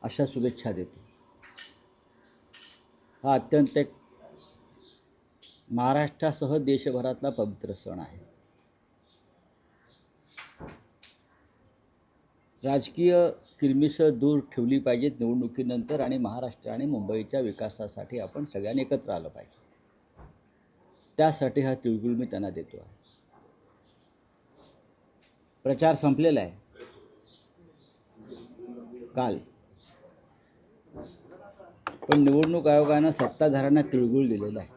अशा शुभेच्छा देतो. हा अत्यंत एक महाराष्ट्रासह देशभरातला पवित्र सण आहे. राजकीय किरमिसं दूर ठेवली पाहिजेत निवडणुकीनंतर आणि महाराष्ट्र आणि मुंबईच्या विकासासाठी आपण सगळ्यांनी एकत्र आलं पाहिजे. त्यासाठी हा तिळगुळ मी त्यांना देतो आहे. प्रचार संपलेला आहे काल, पण निवडणूक आयोगानं सत्ताधाऱ्यांना तिळगुळ दिलेला आहे.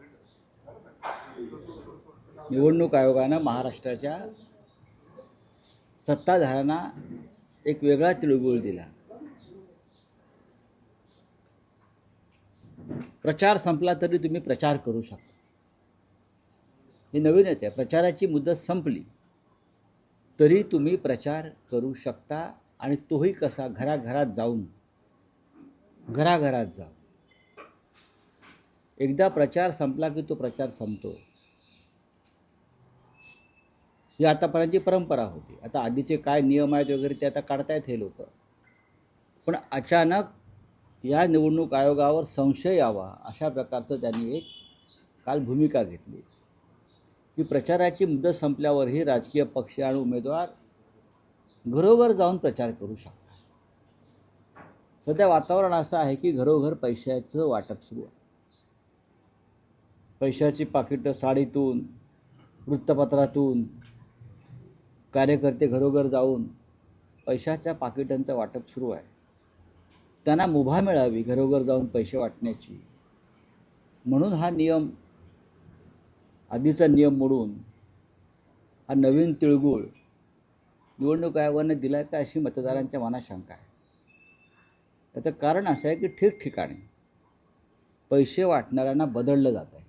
निवडणूक आयोगानं महाराष्ट्राच्या सत्ताधाऱ्यांना एक वेगळा तिळगुळ दिला. प्रचार संपला तरी तुम्ही प्रचार करू शकता. हे नवीनच आहे. प्रचाराची मुदत संपली तरी तुम्ही प्रचार करू शकता आणि तोही कसा, घराघरात जाऊन. एकदा प्रचार संपला की तो प्रचार संपतो. ही आतापर्यंतची परंपरा होती. आता आधीचे काय नियम आहेत वगैरे ते आता काढतायत हे लोक. पण अचानक या निवडणूक आयोगावर संशय यावा अशा प्रकारचं त्यांनी एक काल भूमिका घेतली की प्रचाराची मुदत संपल्यावरही राजकीय पक्ष आणि उमेदवार घरोघर जाऊन प्रचार करू शकतात. सध्या वातावरण असं आहे की घरोघर पैशाचं वाटप सुरू आहे. पैशाची पाकिटं साडीतून, वृत्तपत्रातून कार्यकर्ते घरोघर जाऊन पैशाच्या पाकिटांचं वाटप सुरू आहे. त्यांना मुभा मिळावी घरोघर जाऊन पैसे वाटण्याची, म्हणून हा नियम, आधीचा नियम मोडून हा नवीन तिळगुळ निवडणूक आयोगाने दिला आहे का अशी मतदारांच्या मनात शंका आहे. त्याचं कारण असं आहे की ठिकठिकाणी पैसे वाटणाऱ्यांना बदललं जात आहे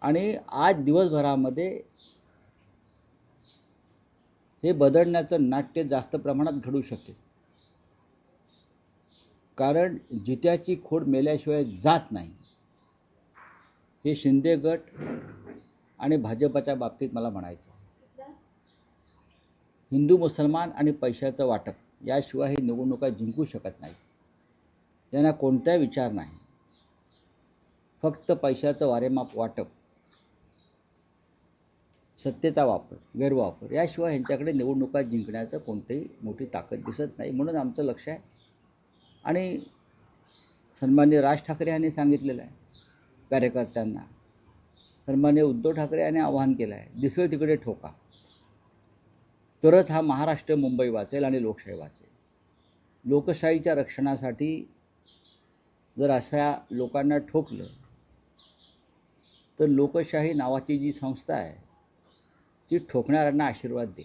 आणि आज दिवसभरामध्ये हे बदलण्याचं नाट्य जास्त प्रमाणात घडू शकेल. कारण जित्याची खोड मेल्याशिवाय जात नाही हे शिंदे गट आणि भाजपच्या बाबतीत मला म्हणायचं. हिंदू मुसलमान आणि पैशाचं वाटप याशिवाय ही निवडणुका जिंकू शकत नाही. यांना कोणताही विचार नाही, फक्त पैशाचं वारेमाप वाटप, सत्तेचा वापर, गैरवापर याशिवाय यांच्याकडे निवडणुका जिंकण्याचं कोणतीही मोठी ताकद दिसत नाही. म्हणून आमचं लक्ष आहे आणि सन्माननीय राज ठाकरे यांनी सांगितलेलं आहे कार्यकर्त्यांना, सन्माननीय उद्धव ठाकरे यांनी आवाहन केलं आहे, दिसेल तिकडे ठोका, तरच हा महाराष्ट्र मुंबई वाचेल आणि लोकशाही वाचेल. लोकशाहीच्या रक्षणासाठी जर अशा लोकांना ठोकलं तर लोकशाही नावाची जी संस्था आहे ती ठोकणाऱ्यांना आशीर्वाद दे.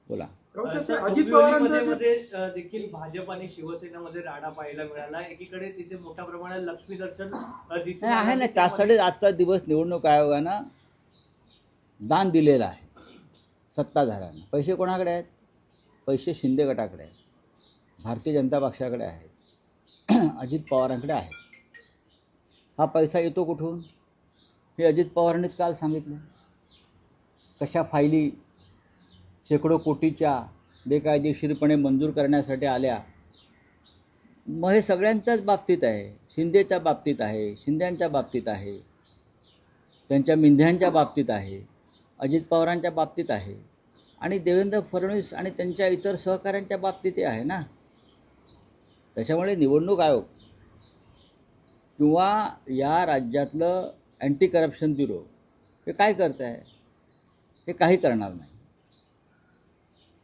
बोला. अजित पवारांमध्ये देखील भाजप आणि शिवसेनेमध्ये राडा पाहायला मिळाला. एकीकडे तिथे मोठ्या प्रमाणात लक्ष्मी दर्शन आहे ना. त्यासाठी आजचा दिवस निवडणूक आयोगानं दान दिलेलं आहे सत्ताधाऱ्यांना. पैसे कोणाकडे आहेत? पैसे शिंदे गटाकडे आहेत, भारतीय जनता पक्षाकडे आहेत, अजित पवारांकडे आहेत. हा पैसा येतो कुठून हे अजित पवारांनीच काल सांगितलं. कशा फायली शेकडो कोटीच्या बेकायदेशीरपणे मंजूर करण्यासाठी आल्या. मग हे सगळ्यांच्याच बाबतीत आहे. शिंदेच्या बाबतीत आहे, शिंद्यांच्या बाबतीत आहे, त्यांच्या मिंध्यांच्या बाबतीत आहे, अजित पवारांच्या बाबतीत आहे आणि देवेंद्र फडणवीस आणि त्यांच्या इतर सहकाऱ्यांच्या बाबतीतही आहे ना. त्याच्यामुळे निवडणूक आयोग किंवा या राज्यातलं अँटी करप्शन ब्युरो हे काय करत आहे? हे काही करणार नाही.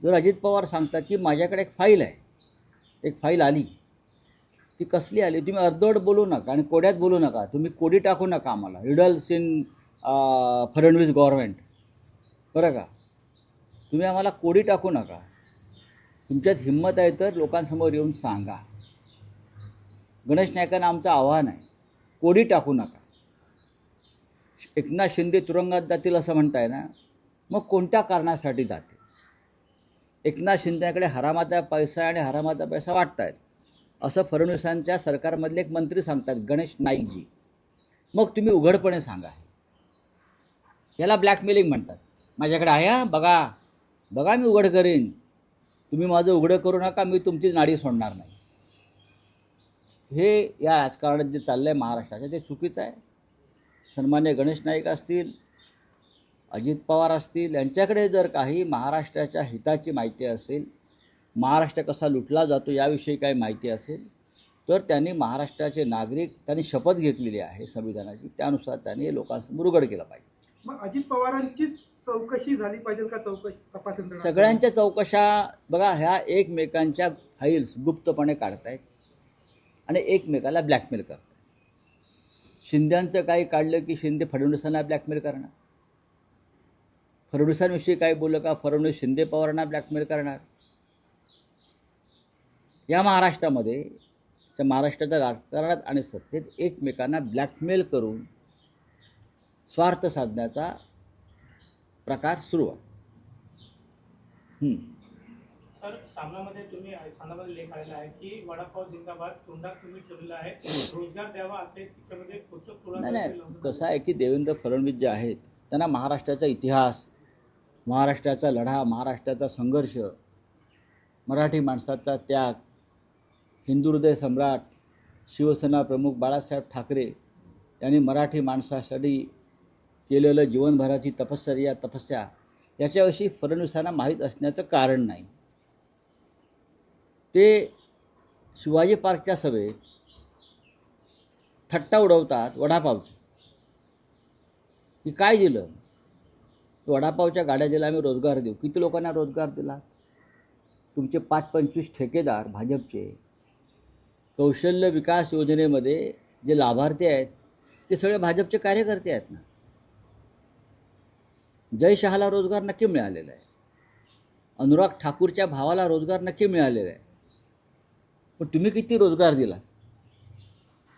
जर अजित पवार सांगतात की माझ्याकडे एक फाईल आहे, एक फाईल आली, ती कसली आली? तुम्ही अर्धवट बोलू नका आणि कोड्यात बोलू नका. तुम्ही कोडी टाकू नका आम्हाला, रिडल्स इन फडणवीस गव्हर्नमेंट, बरं का? तुम्ही आम्हाला कोडी टाकू नका. तुमच्यात हिंमत आहे तर लोकांसमोर येऊन सांगा. गणेश नाईकांना आमचं आव्हान आहे, कोडी टाकू नका. एकनाथ शिंदे तुरुंगात जातील असं म्हणताय ना, मग कोणत्या कारणासाठी जाते? एकनाथ शिंदेकडे हरामाचा पैसा आणि हरामाचा पैसा वाटतायत असं फडणवीसांच्या सरकारमधले एक मंत्री सांगतात, गणेश नाईकजी. मग तुम्ही उघडपणे सांगा. याला ब्लॅकमेलिंग म्हणतात. माझ्याकडे आहे, बघा बघा मी उघड करीन. तुम्ही माझं उघडं करू नका, मी तुमची नाडी सोडणार नाही. हे या राजकारणात जे चाललं आहे महाराष्ट्राचं ते चुकीचं आहे. सन्मान्य गणेश नाईक असतील, अजित पवार असतील, यांच्याकडे जर काही महाराष्ट्राच्या हिताची माहिती असेल, महाराष्ट्र कसा लुटला जातो याविषयी काही माहिती असेल, तर त्यांनी महाराष्ट्राचे नागरिक त्यांनी शपथ घेतलेली आहे संविधानाची, त्यानुसार त्यांनी लोकांसमोर उघड केलं पाहिजे. मग अजित पवारांचीच चौकशी झाली पाहिजे का चौकशी तपास यंत्रणा? सगळ्यांच्या चौकशा बघा, ह्या एकमेकांच्या फाईल्स गुप्तपणे काढतायत आणि एकमेकाला ब्लॅकमेल करतायत. शिंद्यांचं काही काढलं की शिंदे फडणवीसांना ब्लॅकमेल करणार, फडणवीसांविषयी काय बोललं का फडणवीस शिंदे पवारांना ब्लॅकमेल करणार. या महाराष्ट्रामध्ये महाराष्ट्राच्या राजकारणात आणि सत्तेत एकमेकांना ब्लॅकमेल करून स्वार्थ साधण्याचा प्रकार सुरू आहे. सर, सामनामध्ये तुम्ही सामनामध्ये लेख आलेला आहे की वडापाव जिंदाबाद तोंडात तुम्ही ठेवलेला आहे, रोजगार द्यावा असे तिच्यामध्ये नाही, कसं आहे की देवेंद्र फडणवीस जे आहेत त्यांना महाराष्ट्राचा इतिहास, महाराष्ट्राचा लढा, महाराष्ट्राचा संघर्ष, मराठी माणसाचा त्याग, हिंदू हृदय सम्राट शिवसेना प्रमुख बाळासाहेब ठाकरे यांनी मराठी माणसासाठी केलेलं जीवनभराची तपस्या याच्याविषयी फडणवीसांना माहीत असण्याचं कारण नाही. ते शिवाजी पार्कच्या सभेत थट्टा उडवतात वडापावची, की काय दिलं, वडापावच्या गाड्या दिल्या, आम्ही रोजगार देऊ. किती लोकांना रोजगार दिला? तुमचे 5-25 ठेकेदार भाजपचे कौशल्य विकास योजनेमध्ये जे लाभार्थी आहेत ते सगळे भाजपचे कार्यकर्ते आहेत ना. जय शहाला रोजगार नक्की मिळालेला आहे, अनुराग ठाकूरच्या भावाला रोजगार नक्की मिळालेला आहे, पण तुम्ही किती रोजगार दिला?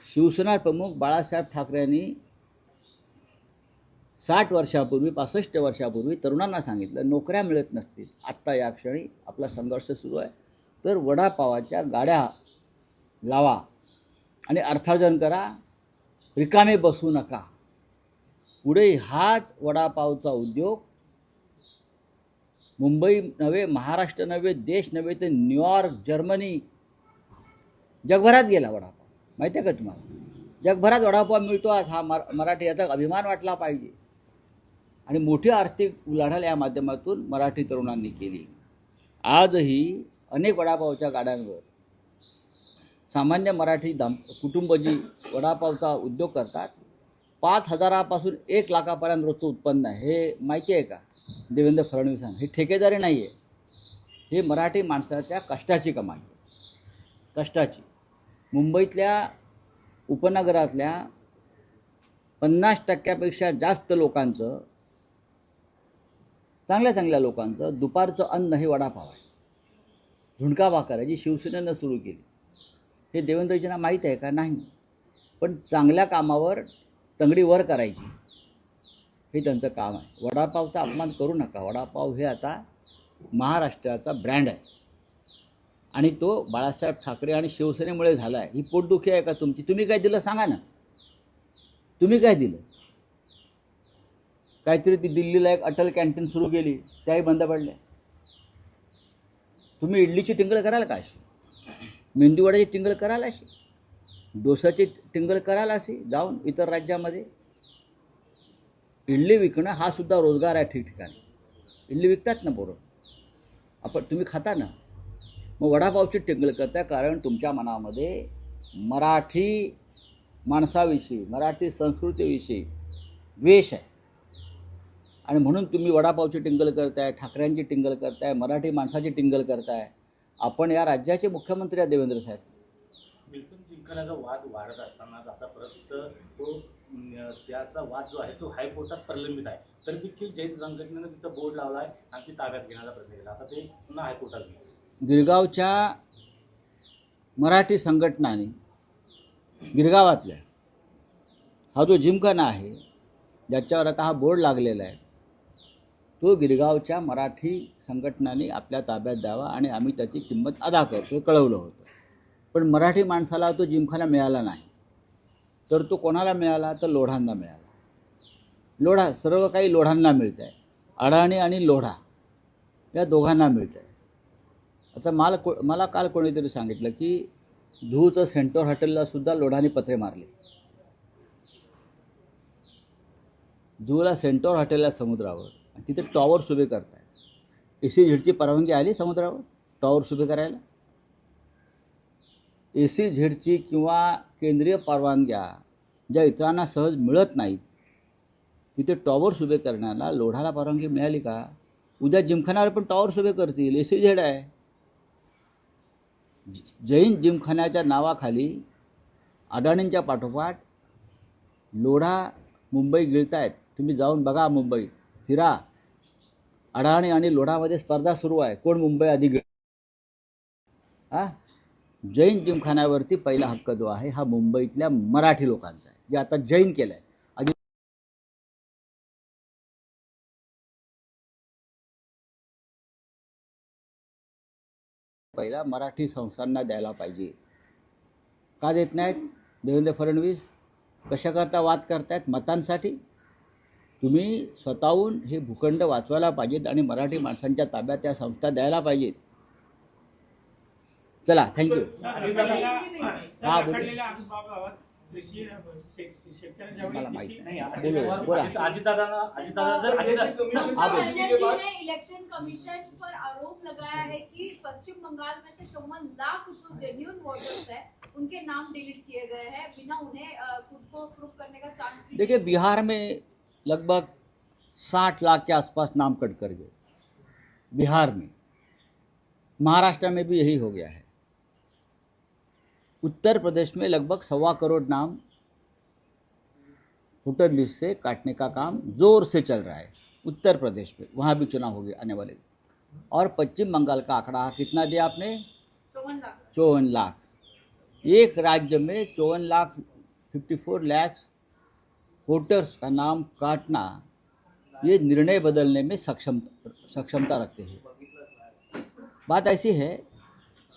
शिवसेना प्रमुख बाळासाहेब ठाकरेंनी 60 वर्षापूर्वी 65 वर्षापूर्वी तरुणांना सांगितलं नोकऱ्या मिळत नसतील, आत्ता या क्षणी आपला संघर्ष सुरू आहे, तर वडापावाच्या गाड्या लावा आणि अर्थार्जन करा, रिकामे बसू नका. पुढे हाच वडापावचा उद्योग मुंबई नव्हे, महाराष्ट्र नव्हे, देश नव्हे, तर न्यूयॉर्क, जर्मनी, जगभरात गेला वडापाव. माहिती आहे का तुम्हाला? जगभरात वडापाव मिळतो आज. हा मराठी याचा अभिमान वाटला पाहिजे. आणि मोठी आर्थिक उलाढाल या माध्यमातून मराठी तरुणांनी केली. आजही अनेक वडापावच्या गाड्यांवर सामान्य मराठी कुटुंब जी वडापावचा उद्योग करतात, 5,000पासून 1 लाखापर्यंत रोजचं उत्पन्न आहे. हे माहिती आहे का देवेंद्र फडणवीसांना? हे ठेकेदारी नाही आहे, हे मराठी माणसाच्या कष्टाची कमाई, कष्टाची. मुंबईतल्या उपनगरातल्या 50% जास्त लोकांचं, चांगल्या लोकांचं दुपारचं अन्न हे वडापाव आहे. झुणका भाकर आहे जी शिवसेनेनं सुरू केली. हे देवेंद्रजींना माहीत आहे का? नाही. पण चांगल्या कामावर तंगडी वर करायची हे त्यांचं काम आहे. वडापावचा अपमान करू नका. वडापाव हे आता महाराष्ट्राचा ब्रँड आहे आणि तो बाळासाहेब ठाकरे आणि शिवसेनेमुळे झाला आहे. ही पोटदुखी आहे का तुमची? तुम्ही काय दिलं सांगा ना. तुम्ही काय दिलं? काहीतरी ती दिल्लीला एक अटल कॅन्टीन सुरू केली, त्याही बंद पडल्या. तुम्ही इडलीची टिंगल कराल का अशी? मेंदूवड्याची टिंगल कराल अशी? डोसाची टिंगल कराल अशी जाऊन इतर राज्यामध्ये? इडली विकणं हा सुद्धा रोजगार आहे ठिकठिकाणी. इडली विकतात ना पोरं, आपण तुम्ही खाता ना. मग वडापावची टिंगल करता कारण तुमच्या मनामध्ये मराठी माणसाविषयी, मराठी संस्कृतीविषयी द्वेष आहे आणि म्हणून तुम्ही वडापावची टिंगल करताय, ठाकऱ्यांची टिंगल करताय, मराठी माणसाची टिंगल करताय. आपण या राज्याचे मुख्यमंत्री आहेत देवेंद्र साहेब. विल्सन जिंकण्याचा वाद वाढत असतानाच आता परत तो त्याचा वाद जो आहे तो हायकोर्टात प्रलंबित आहे. तर देखील जैन संघटनेनं तिथं बोर्ड लावला आहे आणि ती ताब्यात घेण्याचा प्रयत्न केला. आता ते पुन्हा हायकोर्टात गेले. गिरगावच्या मराठी संघटनाने, गिरगावातल्या हा जो जिमखाना आहे ज्याच्यावर आता हा बोर्ड लागलेला आहे, तो गिरगावच्या मराठी संघटनांनी आपल्या ताब्यात द्यावा आणि आम्ही त्याची किंमत अदा करतो हे कळवलं होतं. पण मराठी माणसाला तो जिमखाना मिळाला नाही. तर तो कोणाला मिळाला? तर लोढांना मिळाला. लोढा, सर्व काही लोढांना मिळतं आहे. अडाणी आणि लोढा या दोघांना मिळतं आहे. आता मला काल कोणीतरी सांगितलं की जुहूचं सेंटर हॉटेलला सुद्धा लोढाने पत्रे मारले. जुहूला सेंटर हॉटेलला समुद्रावर, आणि तिथे टॉवर्स उभे करताय. SEZची परवानगी आली समुद्रावर टॉवर्स उभे करायला? SEZची किंवा केंद्रीय परवानग्या ज्या इतरांना सहज मिळत नाहीत, तिथे टॉवर्स उभे करण्याला लोढाला परवानगी मिळाली का? उद्या जिमखान्यावर पण टॉवर्स उभे करतील. SEZ आहे. जैन जिमखान्याच्या नावाखाली अडाणींच्या पाठोपाठ लोढा मुंबई गिळतायत. तुम्ही जाऊन बघा, मुंबईत फिरा. अडाणी आणि लोढामध्ये स्पर्धा सुरू आहे, कोण मुंबई आधी गिळ. जैन जिमखान्यावरती पहिला हक्क जो आहे हा मुंबईतल्या मराठी लोकांचा आहे, जे आता जैन केलं आहे. आधी पहिला मराठी संस्थांना द्यायला पाहिजे. का देत नाहीत? देवेंद्र फडणवीस कशाकरता वाद करतायत? मतांसाठी. तुम्ही स्वतःहून हे भूखंड वाचवायला पाहिजेत आणि मराठी माणसांच्या ताब्यात त्या संस्था द्यायला पाहिजेत. चला, थँक्यू. हा, बोल. मला माहिती नाही, बोला, बोला. बनर्जी ने इलेक्शन कमीशन पर आरोप लगाया है कि पश्चिम बंगाल में से 54 लाख जो जेन्युइन वोटर्स है उनके नाम डिलीट किए गए हैं बिना उन्हें खुद को प्रूफ करने का चांस दिए. देखिए, बिहार में लगभग 60 लाख के आसपास नाम कट कर गए. बिहार में, महाराष्ट्र में भी यही हो गया है. उत्तर प्रदेश में लगभग 1.25 करोड़ नाम वोटर लिस्ट से काटने का काम जोर से चल रहा है उत्तर प्रदेश में. वहाँ भी चुनाव हो गए आने वाले. और पश्चिम बंगाल का आंकड़ा कितना दिया आपने? 54 लाख. एक राज्य में 54 लाख वोटर्स का नाम काटना, ये निर्णय बदलने में सक्षमता रखते हैं. बात ऐसी है,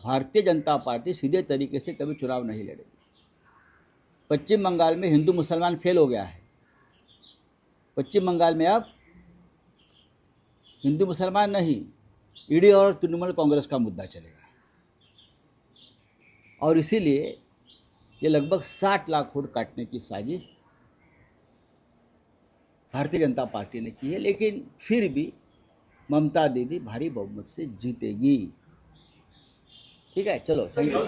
भारतीय जनता पार्टी सीधे तरीके से कभी चुनाव नहीं लड़ेगी. पश्चिम बंगाल में हिंदू मुसलमान फेल हो गया है. पश्चिम बंगाल में अब हिंदू मुसलमान नहीं, ईडी और तृणमूल कांग्रेस का मुद्दा चलेगा. और इसीलिए ये लगभग 60 लाख वोट काटने की साजिश भारतीय जनता पार्टी ने की है. लेकिन फिर भी ममता दीदी भारी बहुमत से जीतेगी. ठीक है, चलो, थैंक यू.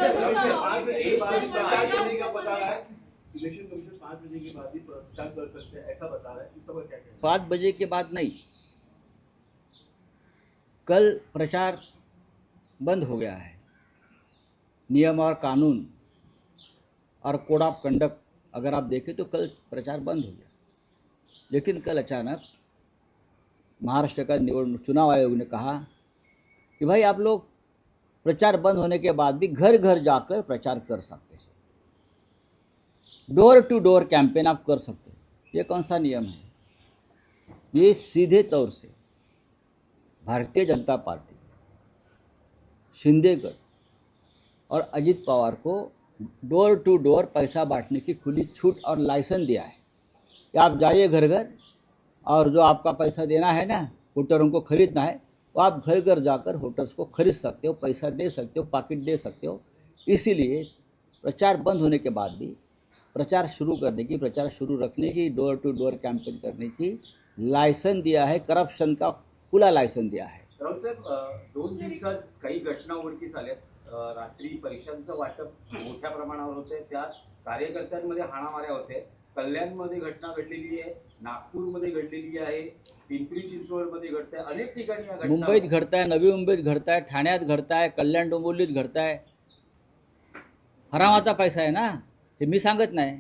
इलेक्शन कमीशन 5 बजे के बाद ही प्रचार कर सकते हैं, ऐसा बता रहा है. इस पर क्या कहना है? 5 बजे के बाद नहीं, कल प्रचार बंद हो गया है. नियम और कानून और कोड ऑफ कंडक्ट अगर आप देखें तो कल प्रचार बंद हो गया. लेकिन कल अचानक महाराष्ट्र का चुनाव आयोग ने कहा कि भाई आप लोग प्रचार बंद होने के बाद भी घर घर जाकर प्रचार कर सकते हैं, डोर टू डोर कैंपेन आप कर सकते हैं. ये कौन सा नियम है? ये सीधे तौर से भारतीय जनता पार्टी, शिंदेगढ़ और अजित पवार को डोर टू डोर पैसा बांटने की खुली छूट और लाइसेंस दिया है कि आप जाइए घर घर, और जो आपका पैसा देना है ना, वोटरों को खरीदना है, वो आप घर घर जाकर वोटर्स को खरीद सकते हो, पैसा दे सकते हो, पाकिट दे सकते हो. इसीलिए प्रचार बंद होने के बाद भी प्रचार शुरू करने की, प्रचार शुरू रखने की, डोर टू डोर कैंपेन करने की लायसन दिया है. करप्शन का खुला लायसन दिया है. राहुल साहेब, 2 दिवसात काही घटना उघडकीस आल्यात. रात्री पैशांचं वाटप मोठ्या प्रमाणावर होते, त्यात कार्यकर्त्यांमध्ये हाणामाऱ्या होते. कल्याणमध्ये घटना घडलेली आहे, नागपूरमध्ये घडलेली आहे, पिंपरी चिंचवडमध्ये घडत आहे, अनेक ठिकाणी या घटना मुंबईत घडत आहे, नवी मुंबईत घडत आहे, ठाण्यात घडत आहे, कल्याण डोंबिवलीत घडत आहे. हरामाचा पैसा आहे ना, हे मी सांगत नाही,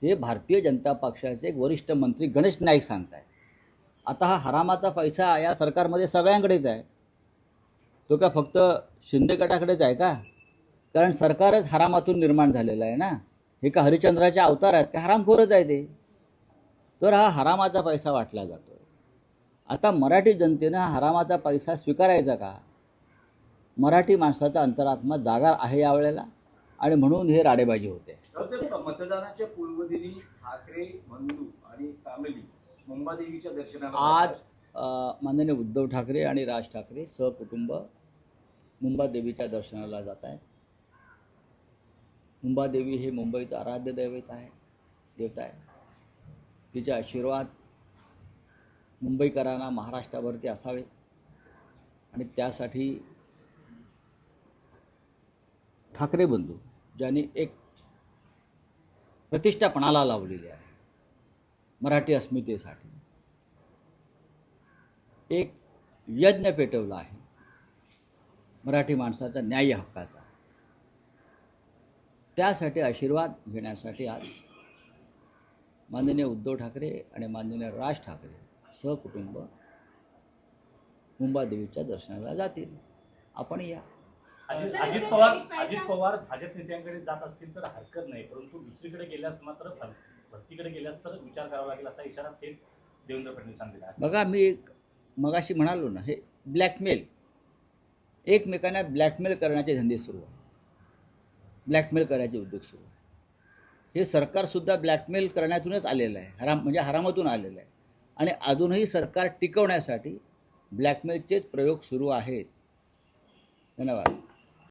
हे भारतीय जनता पक्षाचे एक वरिष्ठ मंत्री गणेश नाईक सांगत आहे. आता हा हरामाचा पैसा या सरकारमध्ये सगळ्यांकडेच आहे, तो का फक्त शिंदे गटाकडेच आहे का? कारण सरकारच हरामातून निर्माण झालेलं आहे ना. हे का हरिश्चंद्राचे अवतार आहेत का? हरामखोरच आहे ते. तर हा हरामाचा पैसा वाटला जातो. आता मराठी जनतेनं हा हरामाचा पैसा स्वीकारायचा का? मराठी माणसाचा अंतरात्मा जागा आहे यावेळेला, आणि म्हणून हे राडेबाजी होते. मतदानाच्या पूर्वदिनी ठाकरे बंधू आणि फॅमिली मुंबादेवीच्या दर्शनाला आज माननीय उद्धव ठाकरे आणि राज ठाकरे सहकुटुंब मुंबादेवीच्या दर्शनाला जात आहेत. मुंबादेवी हे मुंबईचं आराध्य देवता आहे. तिचे आशीर्वाद मुंबईकरांना महाराष्ट्रावरती असावेत आणि त्यासाठी ठाकरे बंधू ज्यांनी एक प्रतिष्ठा पणाला लावलेली आहे मराठी अस्मितेसाठी, एक यज्ञ पेटवला आहे मराठी माणसाचा न्याय हक्काचा, त्यासाठी आशीर्वाद घेण्यासाठी आज माननीय उद्धव ठाकरे आणि माननीय राज ठाकरे सहकुटुंब मुंबादेवीच्या दर्शनाला जातील. आपण या. अजित पवार भाजप नेत्यांकडे जात असतील तर हरकत नाही, परंतु दुसरीकडे गेल्यास मात्र भरतीकडे गेल्यास तर विचार करावा लागेल असा इशारा थेट देवेंद्र फडणवीसांनी दिला. बघा, मी मगाशी म्हणालो ना, हे ब्लॅकमेल, एकमेकांना ब्लॅकमेल करण्याचे धंदे सुरू आहे, ब्लॅकमेल करायचे उद्योग सुरू आहे. हे सरकारसुद्धा ब्लॅकमेल करण्यातूनच आलेलं आहे, म्हणजे हरामातून आलेलं आहे आणि अजूनही सरकार टिकवण्यासाठी ब्लॅकमेलचेच प्रयोग सुरू आहेत. धन्यवाद.